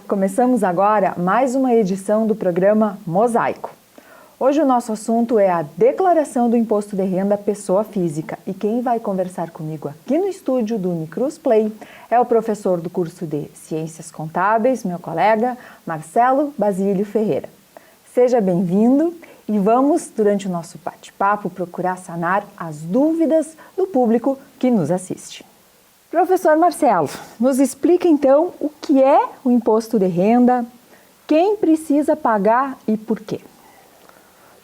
Começamos agora mais uma edição do programa Mosaico. Hoje o nosso assunto é a declaração do Imposto de Renda à Pessoa Física e quem vai conversar comigo aqui no estúdio do Unicruz Play é o professor do curso de Ciências Contábeis, meu colega Marcelo Basílio Ferreira. Seja bem-vindo e vamos, durante o nosso bate-papo, procurar sanar as dúvidas do público que nos assiste. Professor Marcelo, nos explica então o que é o imposto de renda, quem precisa pagar e por quê.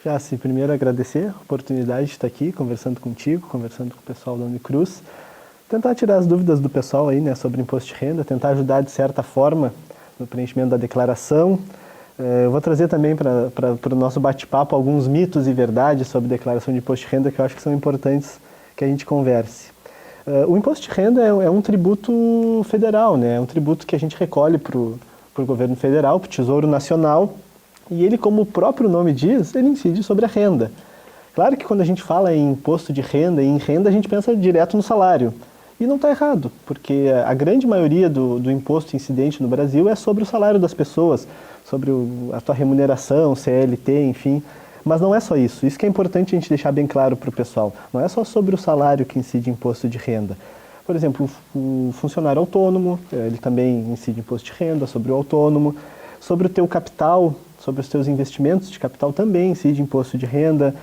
Jaci, primeiro agradecer a oportunidade de estar aqui conversando contigo, conversando com o pessoal da Unicruz. Tentar tirar as dúvidas do pessoal aí, né, sobre imposto de renda, tentar ajudar de certa forma no preenchimento da declaração. Eu vou trazer também para o nosso bate-papo alguns mitos e verdades sobre declaração de imposto de renda que eu acho que são importantes que a gente converse. O imposto de renda é um tributo federal, né? É um tributo que a gente recolhe para o governo federal, para o Tesouro Nacional, e ele, como o próprio nome diz, ele incide sobre a renda. Claro que quando a gente fala em imposto de renda e em renda, a gente pensa direto no salário. E não está errado, porque a grande maioria do imposto incidente no Brasil é sobre o salário das pessoas, sobre a tua remuneração, CLT, enfim. Mas não é só isso. Isso que é importante a gente deixar bem claro para o pessoal. Não é só sobre o salário que incide imposto de renda. Por exemplo, o funcionário autônomo, ele também incide imposto de renda sobre o autônomo. Sobre o teu capital, sobre os teus investimentos de capital também incide imposto de renda.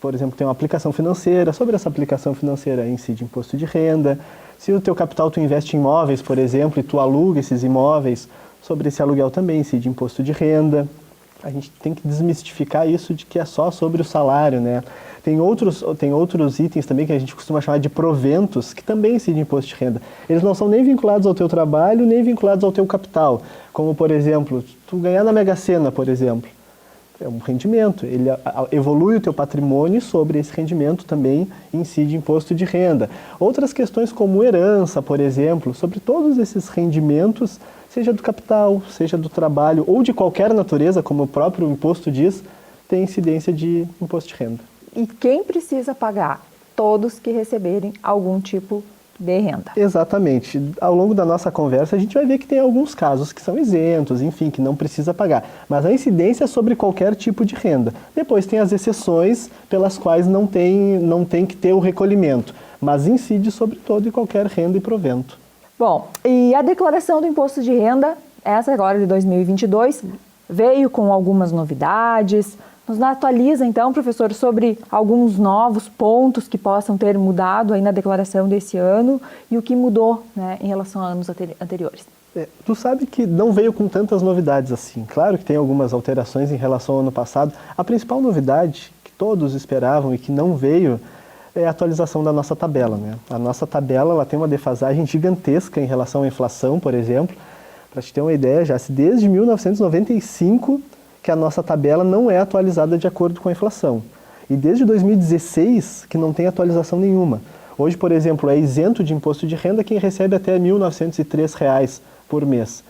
Por exemplo, tem uma aplicação financeira, sobre essa aplicação financeira incide imposto de renda. Se o teu capital tu investe em imóveis, por exemplo, e tu aluga esses imóveis, sobre esse aluguel também incide imposto de renda. A gente tem que desmistificar isso de que é só sobre o salário, né? Tem outros itens também que a gente costuma chamar de proventos, que também incidem imposto de renda. Eles não são nem vinculados ao teu trabalho, nem vinculados ao teu capital. Como, por exemplo, tu ganhar na Mega Sena, por exemplo. É um rendimento, ele evolui o teu patrimônio e sobre esse rendimento também incide imposto de renda. Outras questões como herança, por exemplo, sobre todos esses rendimentos, seja do capital, seja do trabalho ou de qualquer natureza, como o próprio imposto diz, tem incidência de imposto de renda. E quem precisa pagar? Todos que receberem algum tipo de renda. Exatamente. Ao longo da nossa conversa, a gente vai ver que tem alguns casos que são isentos, enfim, que não precisa pagar. Mas a incidência é sobre qualquer tipo de renda. Depois tem as exceções pelas quais não tem que ter o recolhimento, mas incide sobre todo e qualquer renda e provento. Bom, e a declaração do imposto de renda, essa agora de 2022, veio com algumas novidades. Nos atualiza, então, professor, sobre alguns novos pontos que possam ter mudado aí na declaração desse ano e o que mudou, né, em relação a anos anteriores. Tu sabe que não veio com tantas novidades assim. Claro que tem algumas alterações em relação ao ano passado. A principal novidade que todos esperavam e que não veio é a atualização da nossa tabela, né? A nossa tabela ela tem uma defasagem gigantesca em relação à inflação, por exemplo. Para te ter uma ideia, já desde 1995 que a nossa tabela não é atualizada de acordo com a inflação. E desde 2016 que não tem atualização nenhuma. Hoje, por exemplo, é isento de imposto de renda quem recebe até R$ 1.903 por mês,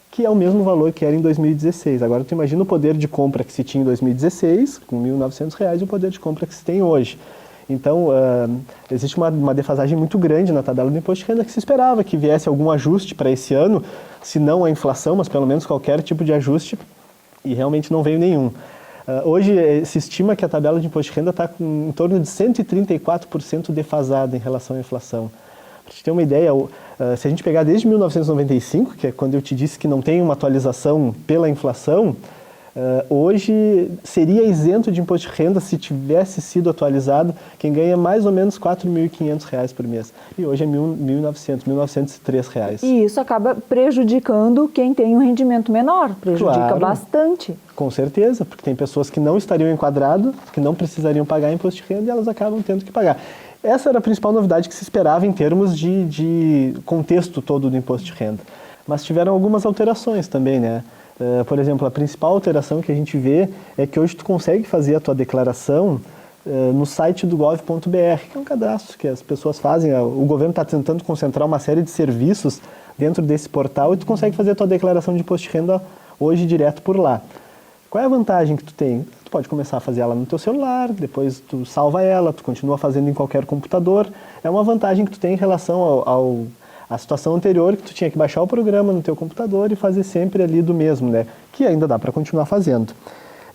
que é o mesmo valor que era em 2016. Agora tu imagina o poder de compra que se tinha em 2016, com R$ 1.900, e o poder de compra que se tem hoje. Então, existe uma defasagem muito grande na tabela do imposto de renda que se esperava que viesse algum ajuste para esse ano, se não a inflação, mas pelo menos qualquer tipo de ajuste, e realmente não veio nenhum. Hoje se estima que a tabela de imposto de renda está em torno de 134% defasada em relação à inflação. Para te ter uma ideia, se a gente pegar desde 1995, que é quando eu te disse que não tem uma atualização pela inflação, hoje seria isento de imposto de renda se tivesse sido atualizado quem ganha mais ou menos R$ 4.500 por mês. E hoje é R$ 1.900, R$ 1.903. E isso acaba prejudicando quem tem um rendimento menor, prejudica bastante. Com certeza, porque tem pessoas que não estariam enquadradas, que não precisariam pagar imposto de renda e elas acabam tendo que pagar. Essa era a principal novidade que se esperava em termos de contexto todo do imposto de renda. Mas tiveram algumas alterações também, né? Por exemplo, a principal alteração que a gente vê é que hoje tu consegue fazer a tua declaração no site do gov.br, que é um cadastro que as pessoas fazem. O governo está tentando concentrar uma série de serviços dentro desse portal e tu consegue fazer a tua declaração de imposto de renda hoje direto por lá. Qual é a vantagem que tu tem? Tu pode começar a fazer ela no teu celular, depois tu salva ela, tu continua fazendo em qualquer computador. É uma vantagem que tu tem em relação A situação anterior que tu tinha que baixar o programa no teu computador e fazer sempre ali do mesmo, né? Que ainda dá para continuar fazendo.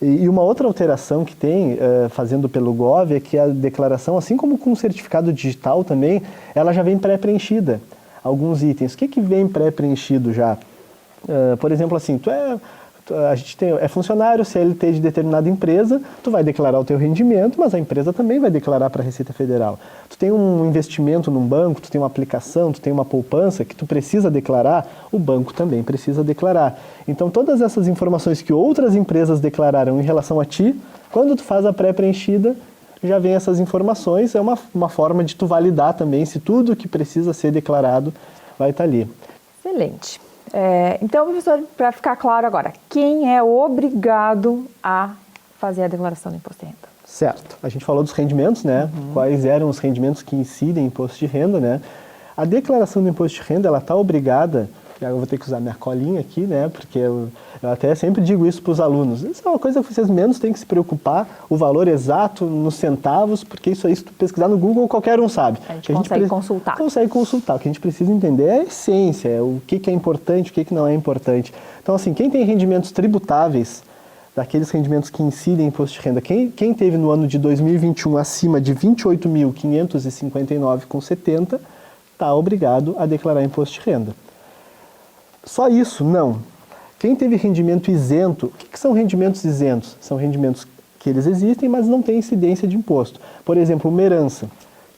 E uma outra alteração que tem, fazendo pelo Gov, é que a declaração, assim como com o certificado digital também, ela já vem pré-preenchida. Alguns itens. O que vem pré-preenchido já? Por exemplo, assim, a gente é funcionário CLT de determinada empresa, tu vai declarar o teu rendimento, mas a empresa também vai declarar para a Receita Federal. Tu tem um investimento num banco, tu tem uma aplicação, tu tem uma poupança que tu precisa declarar, o banco também precisa declarar. Então, todas essas informações que outras empresas declararam em relação a ti, quando tu faz a pré-preenchida, já vem essas informações, é uma forma de tu validar também se tudo que precisa ser declarado vai estar ali. Excelente. Então, professor, para ficar claro agora, quem é obrigado a fazer a declaração do imposto de renda? Certo. A gente falou dos rendimentos, né? Quais eram os rendimentos que incidem em imposto de renda, né? A declaração do imposto de renda, ela está obrigada, eu vou ter que usar minha colinha aqui, né? Porque eu até sempre digo isso para os alunos. Isso é uma coisa que vocês menos têm que se preocupar, o valor exato nos centavos, porque isso aí, se tu pesquisar no Google, qualquer um sabe. A gente consegue consultar. Consegue consultar. O que a gente precisa entender é a essência, é o que é importante, o que não é importante. Então, assim, quem tem rendimentos tributáveis, daqueles rendimentos que incidem em imposto de renda, quem teve no ano de 2021 acima de R$ 28.559,70, está obrigado a declarar imposto de renda. Só isso? Não. Quem teve rendimento isento, o que são rendimentos isentos? São rendimentos que eles existem, mas não têm incidência de imposto. Por exemplo, uma herança.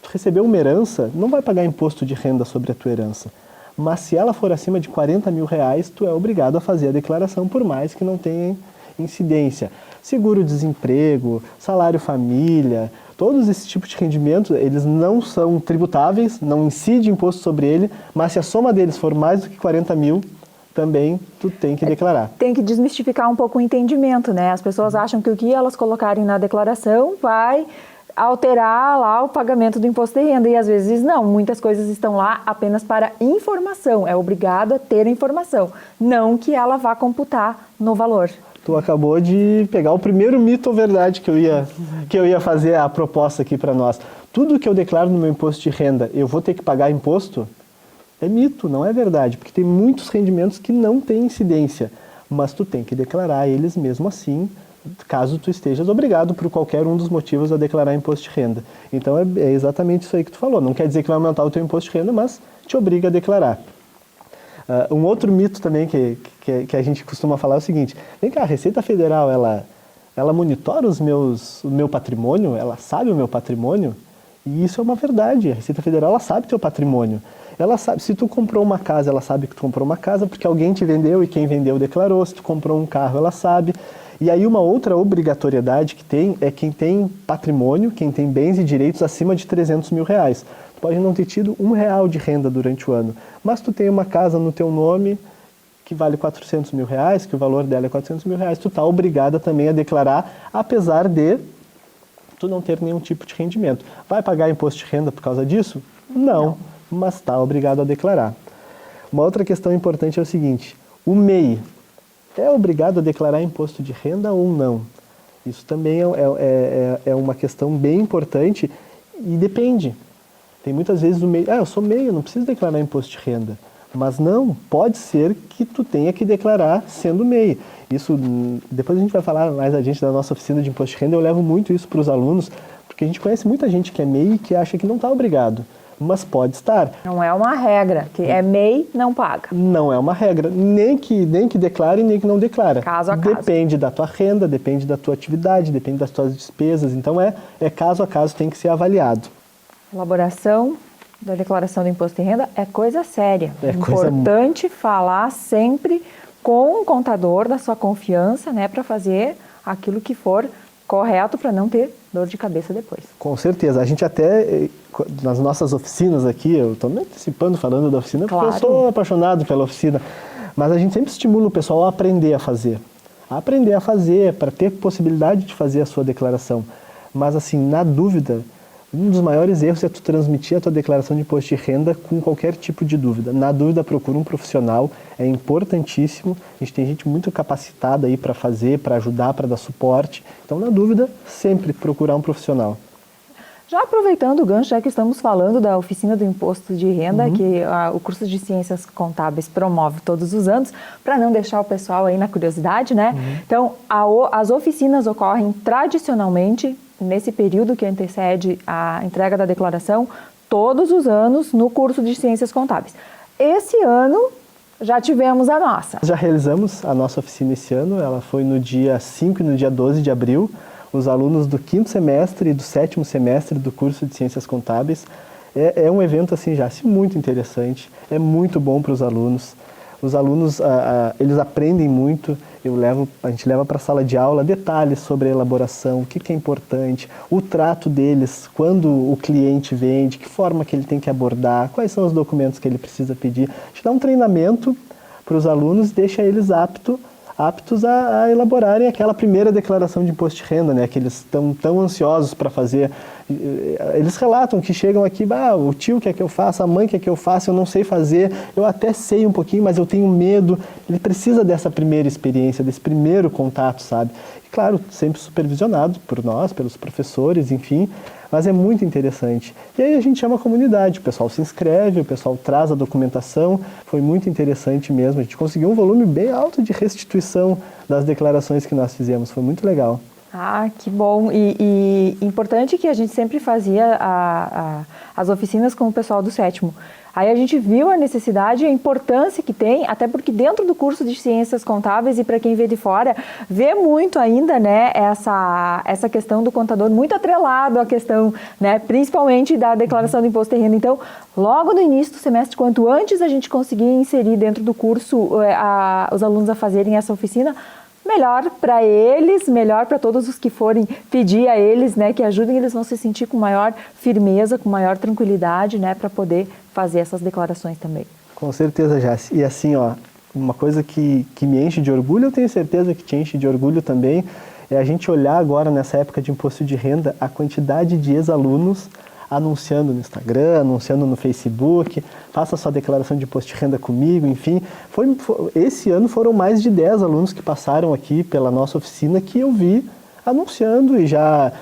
Tu recebeu uma herança, não vai pagar imposto de renda sobre a tua herança. Mas se ela for acima de R$40 mil, tu é obrigado a fazer a declaração, por mais que não tenha incidência. Seguro-desemprego, salário-família, todos esses tipos de rendimentos, eles não são tributáveis, não incide imposto sobre ele, mas se a soma deles for mais do que 40 mil, também tu tem que declarar. Tem que desmistificar um pouco o entendimento, né? As pessoas acham que o que elas colocarem na declaração vai alterar lá o pagamento do imposto de renda, e às vezes não, muitas coisas estão lá apenas para informação, é obrigado a ter informação, não que ela vá computar no valor. Tu acabou de pegar o primeiro mito ou verdade que eu ia fazer a proposta aqui para nós. Tudo que eu declaro no meu imposto de renda, eu vou ter que pagar imposto? É mito, não é verdade, porque tem muitos rendimentos que não têm incidência, mas tu tem que declarar eles mesmo assim, caso tu estejas obrigado por qualquer um dos motivos a declarar imposto de renda. Então é exatamente isso aí que tu falou, não quer dizer que vai aumentar o teu imposto de renda, mas te obriga a declarar. Um outro mito também que a gente costuma falar é o seguinte: vem cá, a Receita Federal, ela monitora o meu patrimônio, ela sabe o meu patrimônio, e isso é uma verdade. A Receita Federal, ela sabe teu patrimônio. Ela sabe, se tu comprou uma casa, ela sabe que tu comprou uma casa porque alguém te vendeu e quem vendeu declarou. Se tu comprou um carro, ela sabe. E aí uma outra obrigatoriedade que tem é quem tem patrimônio, quem tem bens e direitos acima de R$300 mil. Tu pode não ter tido R$1 de renda durante o ano, mas tu tem uma casa no teu nome que vale R$400 mil, que o valor dela é R$400 mil, tu está obrigada também a declarar, apesar de tu não ter nenhum tipo de rendimento. Vai pagar imposto de renda por causa disso? Não. Mas está obrigado a declarar. Uma outra questão importante é o seguinte: o MEI é obrigado a declarar imposto de renda ou não? Isso também é uma questão bem importante e depende. Tem muitas vezes o MEI, eu sou MEI, eu não preciso declarar imposto de renda. Mas não, pode ser que tu tenha que declarar sendo MEI. Isso, depois a gente vai falar mais adiante da nossa oficina de imposto de renda, eu levo muito isso para os alunos, porque a gente conhece muita gente que é MEI e que acha que não está obrigado. Mas pode estar. Não é uma regra, que é MEI, não paga. Não é uma regra, nem que declare, nem que não declara. Caso a caso. Depende da tua renda, depende da tua atividade, depende das tuas despesas, então é caso a caso, tem que ser avaliado. Elaboração da declaração do imposto de renda é coisa séria. É importante falar sempre com o contador da sua confiança, né, para fazer aquilo que for correto para não ter dor de cabeça depois. Com certeza. A gente até, nas nossas oficinas aqui, eu estou me antecipando falando da oficina, porque eu sou apaixonado pela oficina, mas a gente sempre estimula o pessoal a aprender a fazer. Para ter possibilidade de fazer a sua declaração. Mas assim, na dúvida, um dos maiores erros é tu transmitir a tua declaração de imposto de renda com qualquer tipo de dúvida. Na dúvida, procura um profissional, é importantíssimo. A gente tem gente muito capacitada aí para fazer, para ajudar, para dar suporte. Então, na dúvida, sempre procurar um profissional. Já aproveitando o gancho, já que estamos falando da oficina do imposto de renda, que o curso de Ciências Contábeis promove todos os anos, para não deixar o pessoal aí na curiosidade, né? Então, as oficinas ocorrem tradicionalmente nesse período que antecede a entrega da declaração, todos os anos no curso de Ciências Contábeis. Esse ano já tivemos a nossa. Já realizamos a nossa oficina esse ano, ela foi no dia 5 e no dia 12 de abril. Os alunos do 5º semestre e do 7º semestre do curso de Ciências Contábeis. É um evento assim, já muito interessante, é muito bom para os alunos. Os alunos, eles aprendem muito, a gente leva para a sala de aula detalhes sobre a elaboração, o que é importante, o trato deles, quando o cliente vem, de que forma que ele tem que abordar, quais são os documentos que ele precisa pedir. A gente dá um treinamento para os alunos e deixa eles aptos a elaborarem aquela primeira declaração de imposto de renda, né, que eles estão tão ansiosos para fazer. Eles relatam que chegam aqui, o tio quer que eu faça, a mãe quer que eu faça, eu não sei fazer, eu até sei um pouquinho, mas eu tenho medo. Ele precisa dessa primeira experiência, desse primeiro contato, sabe? E claro, sempre supervisionado por nós, pelos professores, enfim, mas é muito interessante. E aí a gente chama a comunidade, o pessoal se inscreve, o pessoal traz a documentação, foi muito interessante mesmo, a gente conseguiu um volume bem alto de restituição das declarações que nós fizemos, foi muito legal. Ah, que bom. E importante que a gente sempre fazia as oficinas com o pessoal do 7º. Aí a gente viu a necessidade e a importância que tem, até porque dentro do curso de Ciências Contábeis, e para quem vê de fora, vê muito ainda, né, essa questão do contador muito atrelado à questão, né, principalmente da declaração do imposto de renda. Então, logo no início do semestre, quanto antes a gente conseguir inserir dentro do curso os alunos a fazerem essa oficina, melhor para eles, melhor para todos os que forem pedir a eles, né, que ajudem, eles vão se sentir com maior firmeza, com maior tranquilidade, né, para poder fazer essas declarações também. Com certeza, Jace. E assim, uma coisa que me enche de orgulho, eu tenho certeza que te enche de orgulho também, é a gente olhar agora, nessa época de imposto de renda, a quantidade de ex-alunos anunciando no Instagram, anunciando no Facebook, faça sua declaração de imposto de renda comigo, enfim. Esse ano foram mais de 10 alunos que passaram aqui pela nossa oficina que eu vi anunciando e já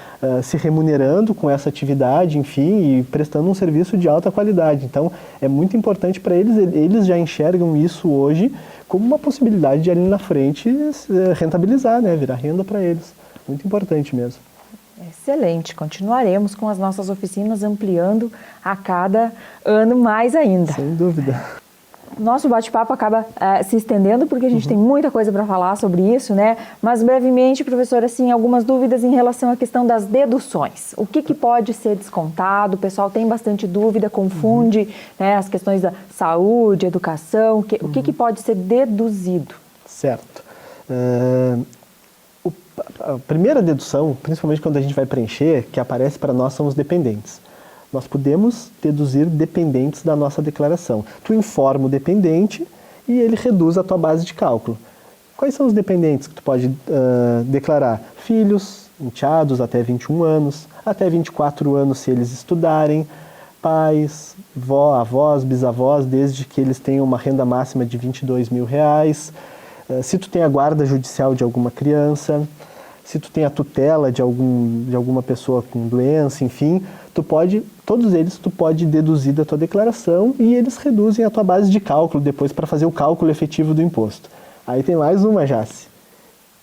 se remunerando com essa atividade, enfim, e prestando um serviço de alta qualidade. Então, é muito importante para eles, eles já enxergam isso hoje como uma possibilidade de ali na frente rentabilizar, né, virar renda para eles. Muito importante mesmo. Excelente, continuaremos com as nossas oficinas ampliando a cada ano mais ainda. Sem dúvida. Nosso bate-papo acaba se estendendo porque a gente tem muita coisa para falar sobre isso, né? Mas brevemente, professor, assim, algumas dúvidas em relação à questão das deduções. O que pode ser descontado? O pessoal tem bastante dúvida, confunde, né, as questões da saúde, educação. O que pode ser deduzido? Certo. A primeira dedução, principalmente quando a gente vai preencher, que aparece para nós são os dependentes. Nós podemos deduzir dependentes da nossa declaração. Tu informa o dependente e ele reduz a tua base de cálculo. Quais são os dependentes que tu pode declarar? Filhos, enteados até 21 anos, até 24 anos se eles estudarem, pais, avós, bisavós, desde que eles tenham uma renda máxima de R$22 mil. Se tu tem a guarda judicial de alguma criança, se tu tem a tutela de alguma pessoa com doença, enfim, todos eles tu pode deduzir da tua declaração e eles reduzem a tua base de cálculo depois para fazer o cálculo efetivo do imposto. Aí tem mais uma, Jace.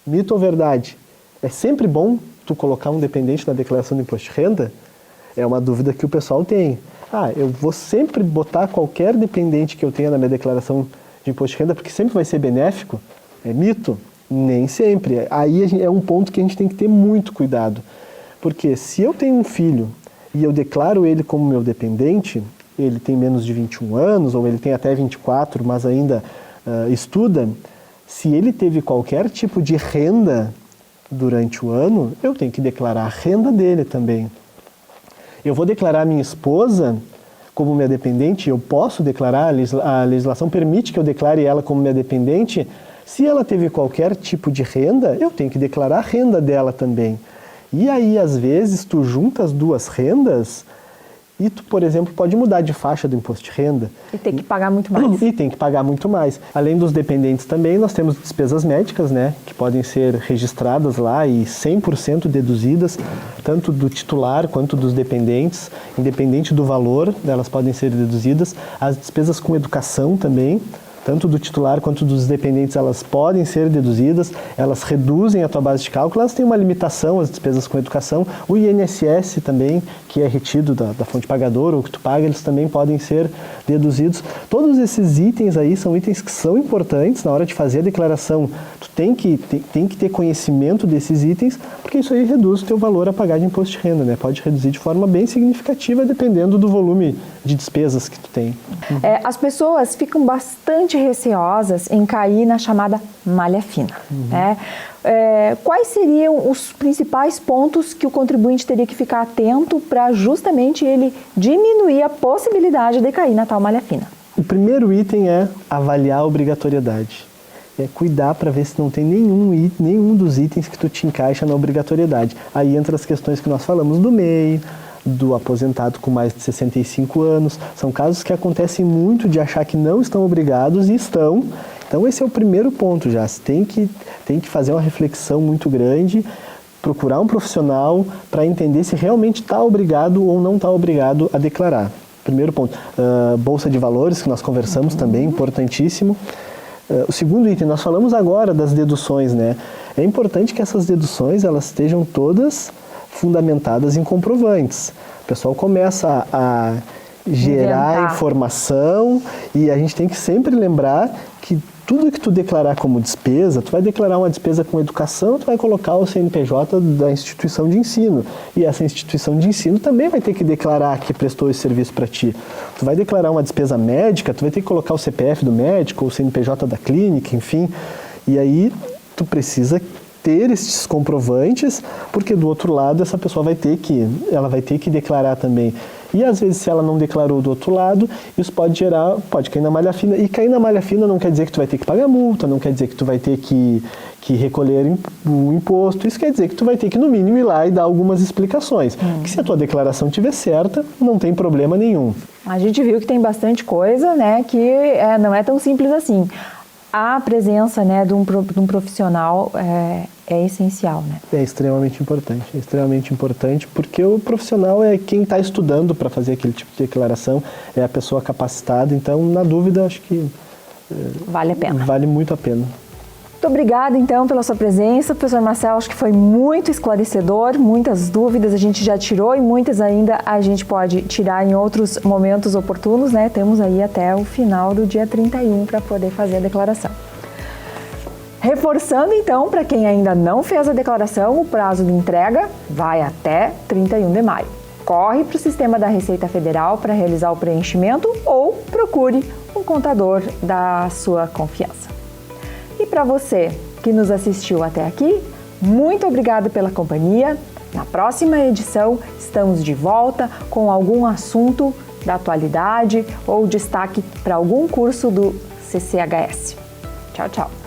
Mito ou verdade? É sempre bom tu colocar um dependente na declaração do imposto de renda? É uma dúvida que o pessoal tem. Eu vou sempre botar qualquer dependente que eu tenha na minha declaração de imposto de renda porque sempre vai ser benéfico? É mito? Nem sempre. Aí é um ponto que a gente tem que ter muito cuidado. Porque se eu tenho um filho e eu declaro ele como meu dependente, ele tem menos de 21 anos, ou ele tem até 24, mas ainda estuda, se ele teve qualquer tipo de renda durante o ano, eu tenho que declarar a renda dele também. Eu vou declarar minha esposa como minha dependente, eu posso declarar, a legislação permite que eu declare ela como minha dependente. Se ela teve qualquer tipo de renda, eu tenho que declarar a renda dela também. E aí, às vezes, tu junta as duas rendas e tu, por exemplo, pode mudar de faixa do imposto de renda. E tem que pagar muito mais. E tem que pagar muito mais. Além dos dependentes também, nós temos despesas médicas, né, que podem ser registradas lá e 100% deduzidas, tanto do titular quanto dos dependentes, independente do valor, elas podem ser deduzidas. As despesas com educação também, tanto do titular quanto dos dependentes, elas podem ser deduzidas, elas reduzem a tua base de cálculo, elas têm uma limitação, as despesas com educação. O INSS também, que é retido da fonte pagadora, ou que tu paga, eles também podem ser deduzidos. Todos esses itens aí são itens que são importantes na hora de fazer a declaração. Tu tem que ter conhecimento desses itens, porque isso aí reduz o teu valor a pagar de imposto de renda, né? Pode reduzir de forma bem significativa, dependendo do volume de despesas que tu tem. As pessoas ficam bastante receosas em cair na chamada malha fina. Né? Quais seriam os principais pontos que o contribuinte teria que ficar atento para justamente ele diminuir a possibilidade de cair na tal malha fina? O primeiro item é avaliar a obrigatoriedade. É cuidar para ver se não tem nenhum dos itens que tu te encaixa na obrigatoriedade. Aí entra as questões que nós falamos do MEI, do aposentado com mais de 65 anos. São casos que acontecem muito de achar que não estão obrigados e estão. Então esse é o primeiro ponto já. Você tem que fazer uma reflexão muito grande, procurar um profissional para entender se realmente está obrigado ou não está obrigado a declarar. Primeiro ponto. Bolsa de valores, que nós conversamos também, importantíssimo. O segundo item, nós falamos agora das deduções, né? É importante que essas deduções elas estejam todas fundamentadas em comprovantes. O pessoal começa a gerar informação e a gente tem que sempre lembrar que tudo que tu declarar como despesa, tu vai declarar uma despesa com educação, tu vai colocar o CNPJ da instituição de ensino. E essa instituição de ensino também vai ter que declarar que prestou esse serviço para ti. Tu vai declarar uma despesa médica, tu vai ter que colocar o CPF do médico, ou o CNPJ da clínica, enfim. E aí tu precisa ter esses comprovantes, porque do outro lado essa pessoa vai ter que declarar também. E às vezes se ela não declarou do outro lado, isso pode cair na malha fina. E cair na malha fina não quer dizer que tu vai ter que pagar multa, não quer dizer que tu vai ter que recolher o imposto. Isso quer dizer que tu vai ter que no mínimo ir lá e dar algumas explicações. Que se a tua declaração estiver certa, não tem problema nenhum. A gente viu que tem bastante coisa, né, que não é tão simples assim. A presença, né, de um profissional é essencial, né? É extremamente importante, porque o profissional é quem está estudando para fazer aquele tipo de declaração, é a pessoa capacitada, então, na dúvida, acho que vale a pena. Vale muito a pena. Muito obrigada, então, pela sua presença. Professor Marcelo, acho que foi muito esclarecedor, muitas dúvidas a gente já tirou e muitas ainda a gente pode tirar em outros momentos oportunos, né? Temos aí até o final do dia 31 para poder fazer a declaração. Reforçando, então, para quem ainda não fez a declaração, o prazo de entrega vai até 31 de maio. Corre para o sistema da Receita Federal para realizar o preenchimento ou procure um contador da sua confiança. E para você que nos assistiu até aqui, muito obrigado pela companhia. Na próxima edição, estamos de volta com algum assunto da atualidade ou destaque para algum curso do CCHS. Tchau, tchau!